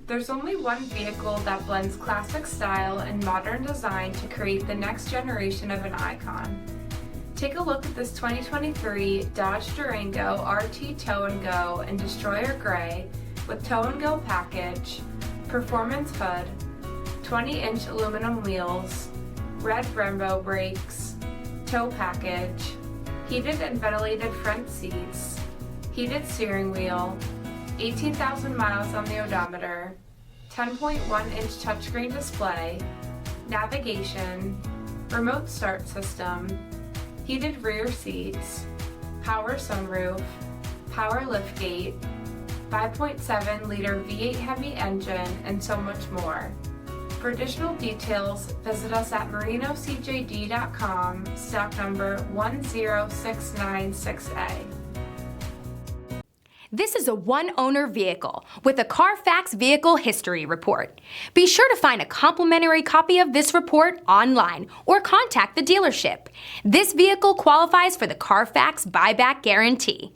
There's only one vehicle that blends classic style and modern design to create the next generation of an icon. Take a look at this 2023 Dodge Durango RT Tow & Go in Destroyer Gray with Tow & Go package, performance hood, 20-inch aluminum wheels, red Brembo brakes, tow package, heated and ventilated front seats, heated steering wheel, 18,000 miles on the odometer, 10.1-inch touchscreen display, navigation, remote start system, heated rear seats, power sunroof, power liftgate, 5.7-liter V8 HEMI engine, and so much more. For additional details, visit us at marinocjd.com, stock number 10696A. This is a one-owner vehicle with a CARFAX Vehicle History Report. Be sure to find a complimentary copy of this report online or contact the dealership. This vehicle qualifies for the CARFAX Buyback Guarantee.